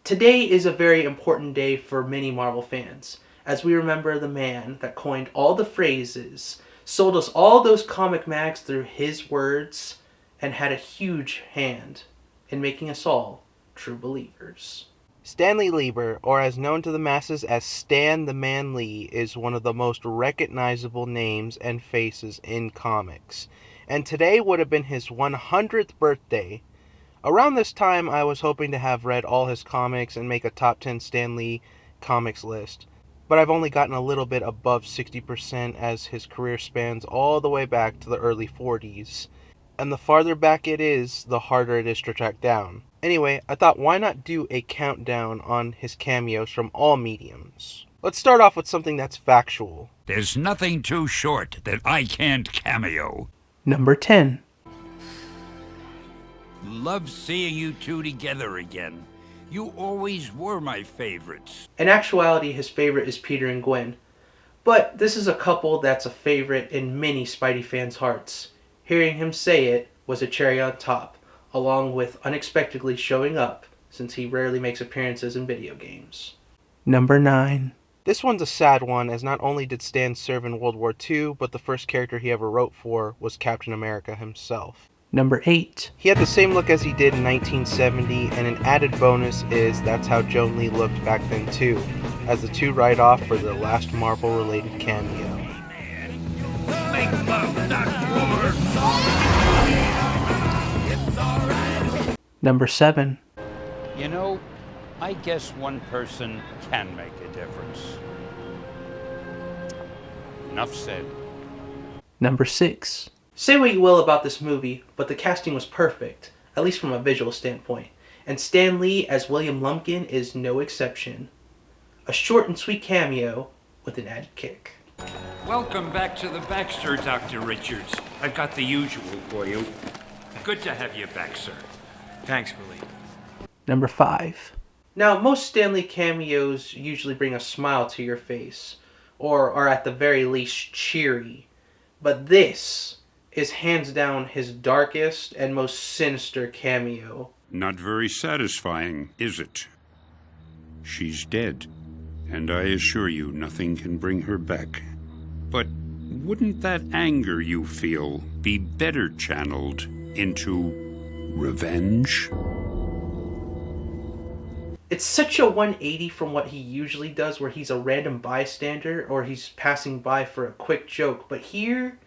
Today is a very important day for many Marvel fans, as we remember the man that coined all the phrases, sold us all those comic mags through his words, and had a huge hand in making us all true believers. Stan Lee Lieber, or as known to the masses as Stan the Man Lee, is one of the most recognizable names and faces in comics. And today would have been his 100th birthday. Around this time, I was hoping to have read all his comics and make a top 10 Stan Lee comics list. But I've only gotten a little bit above 60% as his career spans all the way back to the early 40s. And the farther back it is, the harder it is to track down. Anyway, I thought why not do a countdown on his cameos from all mediums. Let's start off with something that's factual. There's nothing too short that I can't cameo. Number 10. Love seeing you two together again. You always were my favorites. In actuality, his favorite is Peter and Gwen. But this is a couple that's a favorite in many Spidey fans' hearts. Hearing him say it was a cherry on top, along with unexpectedly showing up, since he rarely makes appearances in video games. Number 9. This one's a sad one, as not only did Stan serve in World War II, but the first character he ever wrote for was Captain America himself. Number 8. He had the same look as he did in 1970, and an added bonus is that's how Joan Lee looked back then too, as the two ride off for their last Marvel-related cameo. Make love, not war. Number 7. You know, I guess one person can make a difference. Enough said. Number 6. Say what you will about this movie, but the casting was perfect, at least from a visual standpoint, and Stan Lee as William Lumpkin is no exception. A short and sweet cameo with an added kick. Welcome back to the Baxter, Dr. Richards. I've got the usual for you. Good to have you back, sir. Thanks, Willie. Number 5. Now, most Stan Lee cameos usually bring a smile to your face, or are at the very least cheery, but this is hands down his darkest and most sinister cameo. Not very satisfying, is it? She's dead, and I assure you nothing can bring her back. But wouldn't that anger you feel be better channeled into revenge? It's such a 180 from what he usually does, where he's a random bystander or he's passing by for a quick joke, but here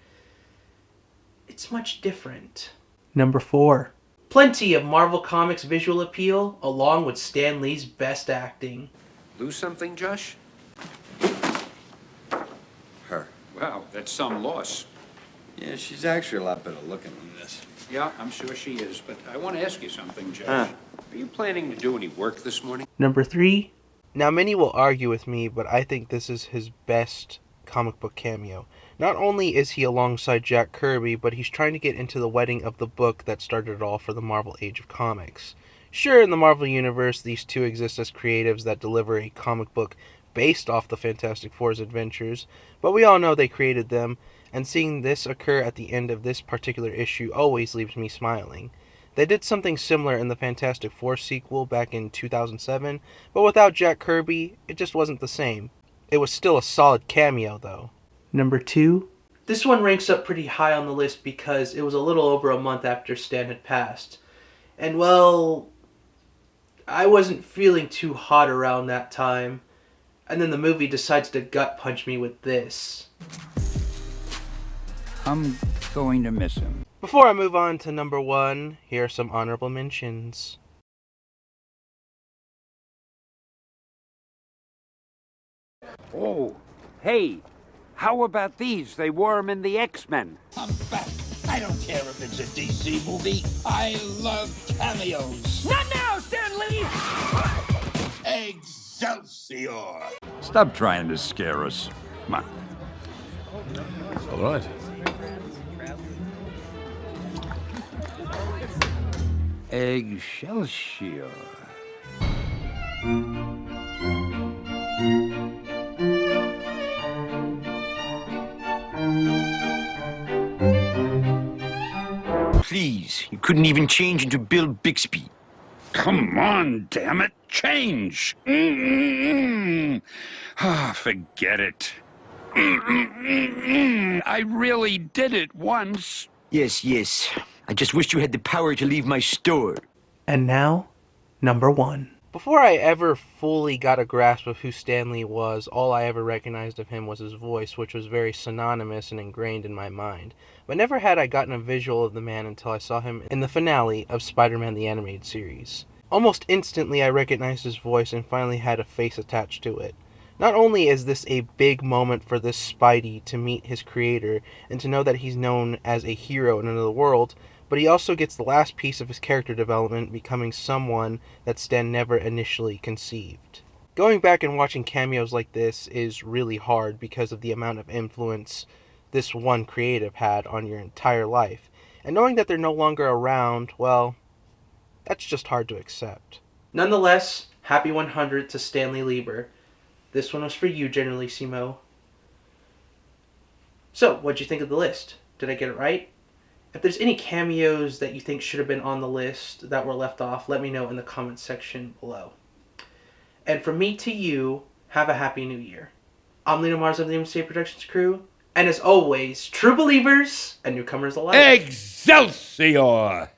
it's much different. Number 4. Plenty of Marvel Comics visual appeal, along with Stan Lee's best acting. Lose something, Josh? Her. Wow, that's some loss. Yeah, she's actually a lot better looking than this. Yeah, I'm sure she is, but I want to ask you something, Josh. Are you planning to do any work this morning? Number 3. Now, many will argue with me, but I think this is his best comic book cameo. Not only is he alongside Jack Kirby, but he's trying to get into the wedding of the book that started it all for the Marvel Age of Comics. Sure, in the Marvel Universe, these two exist as creatives that deliver a comic book based off the Fantastic Four's adventures, but we all know they created them, and seeing this occur at the end of this particular issue always leaves me smiling. They did something similar in the Fantastic Four sequel back in 2007, but without Jack Kirby, it just wasn't the same. It was still a solid cameo, though. Number 2. This one ranks up pretty high on the list because it was a little over a month after Stan had passed. And well, I wasn't feeling too hot around that time. And then the movie decides to gut punch me with this. I'm going to miss him. Before I move on to number 1, here are some honorable mentions. Oh, hey, how about these? They wore them in the X-Men. I'm back. I don't care if it's a DC movie. I love cameos. Not now, Stan Lee! Excelsior! Stop trying to scare us. Come on. All right. Excelsior. Please, you couldn't even change into Bill Bixby. Come on, damn it! change. Forget it. I really did it once. Yes, yes. I just wished you had the power to leave my store. And now, number 1. Before I ever fully got a grasp of who Stan Lee was, all I ever recognized of him was his voice, which was very synonymous and ingrained in my mind. But never had I gotten a visual of the man until I saw him in the finale of Spider-Man the Animated Series. Almost instantly I recognized his voice and finally had a face attached to it. Not only is this a big moment for this Spidey to meet his creator and to know that he's known as a hero in another world, but he also gets the last piece of his character development, becoming someone that Stan never initially conceived. Going back and watching cameos like this is really hard because of the amount of influence this one creative had on your entire life. And knowing that they're no longer around, well, that's just hard to accept. Nonetheless, happy 100 to Stanley Lieber. This one was for you, Generalissimo. So, what'd you think of the list? Did I get it right? If there's any cameos that you think should have been on the list that were left off, let me know in the comments section below. And from me to you, have a happy new year. I'm Lena Mars of the MCA Productions crew, and as always, true believers and newcomers alike. Excelsior!